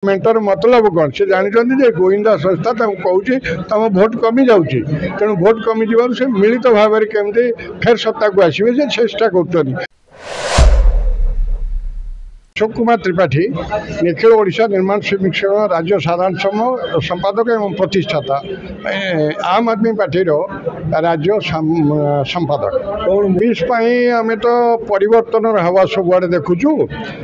mentor मतलब कौन से जानते गोविंदा संस्था कौच तुम भोट कमी जाऊँगी तेणु भोट कमी से मिलित भाव में केमती फेर सत्ता को आसवे से चेष्टा कर अशोक कुमार त्रिपाठी निखिल ओडिशा निर्माण श्रमिक संघ राज्य साधारण संपादक एवं प्रतिष्ठाता आम आदमी पार्टी राज्य संपादक बीस आम तो परिवर्तन हवा सबुआड़े देखुचु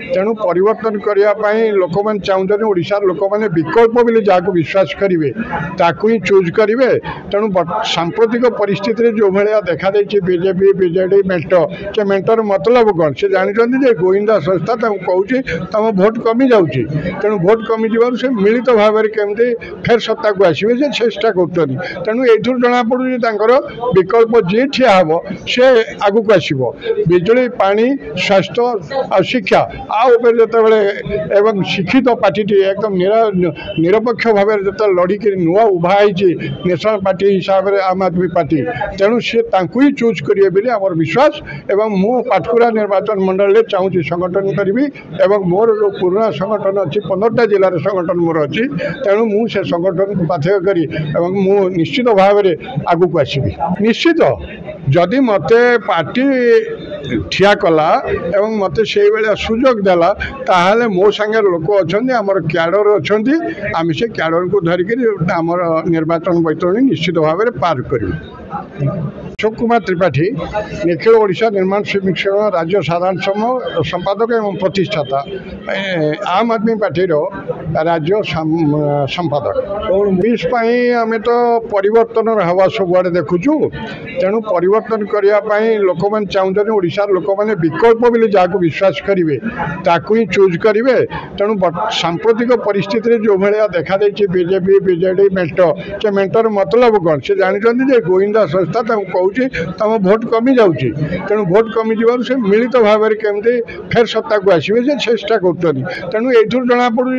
तेणु परिवर्तन करने लोक मैंने चाहते ओडिशार लोक मैंने विकल्प बोली जहाँ विश्वास करेंगे ताकू ही चूज करेंगे तेणु सांप्रतिक परिस्थिति जो भाया देखा बीजेपी बीजेडी मेंटर से मेंटर मतलब कौन से जानते गोविंदा संस्था कौच तुम भोट कमी जाऊँगी तेणु भोट कमी से मिलित भाव में केमती फेर सत्ता को आसवे से चेष्टा कर तेणु ये जना पड़ू विकल्प जी ठिया हम से आग को आसो बिजुली पानी स्वास्थ्य और शिक्षा आते शिक्षित पार्टी एकदम निरपेक्ष भाव जो लड़िक नुआ उभा नेशनल पार्टी हिसाब से आम आदमी पार्टी तेणु सी ही चूज करेंगे आम विश्वास एवं मु पाटकुरा निर्वाचन मंडल में चाहूँगी संगठन करी एवं मोर जो पुराना संगठन अच्छी 15टा जिलार संगठन मोर अच्छी तेणु मुझे संगठन को पाथ्य करी एवं मु निश्चित भाव में आगू को आसबि निश्चित जदि मत पार्टी ठिया कला एवं मत से भाया सुजोग देला ताहले मो संगे लोक अच्छा आमर क्याडर अच्छा आम से क्याडर को धरिक आमर निर्वाचन बैतरणी निश्चित भाव में पार कर अशोक कुमार त्रिपाठी निखिल ओडिशा निर्माण श्रमिक संघ राज्य साधारण संपादक एवं प्रतिष्ठाता आम आदमी पार्टी राज्य संपादक बीस आम तो परिवर्तन हवा सबुआड़े देखुचु तेणु परिवर्तन करने लोक मैंने चाहते ओडिशार लोक मैंने विकल्प बोली जहाँ विश्वास करेंगे ताकू ही चूज करेंगे तेणु सांप्रतिक परिस्थिति जो भाया देखा बीजेपी बीजेडी मेंटर से मेंटर मतलब कौन से जानते गोविंदा संस्था कौच तुम भोट कमी जाऊँगी तेणु भोट कमी से मिलित भाव में केमती फेर सत्ता को आसवे से चेष्टा कर तेणु ये जना पड़ू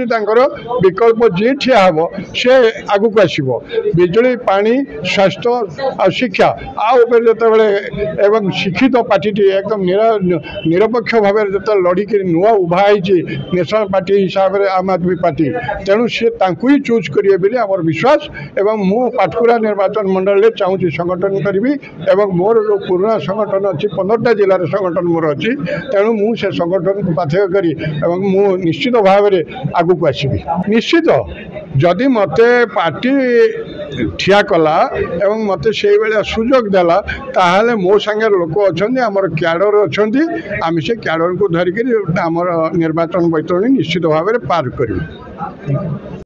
विकल्प जी ठिया हम से आग को आसो बिजुली पानी स्वास्थ्य और शिक्षा आते शिक्षित पार्टी एकदम निरपेक्ष भाव जो लड़िक नुआ उभा नेशनल पार्टी हिसाब से आम आदमी पार्टी तेणु सी ही चूज करेंगे आम विश्वास एवं मु पाटकुरा निर्वाचन मंडल में चाहूँगी संगठन करी एवं मोर जो पुराना संगठन अच्छी 15टा जिलार संगठन मोर अच्छी तेणु मुझे संगठन को पाथ्य करी एवं मु निश्चित भाव में आग को आसबि निश्चित जदि मत पार्टी ठिया कला एवं मत से भाया सुजोग देला ताहले मो संगे लोक अच्छा आमर क्याडर अच्छा आम से क्याडर को धरिक आमर निर्वाचन बैतरणी निश्चित भाव में पार कर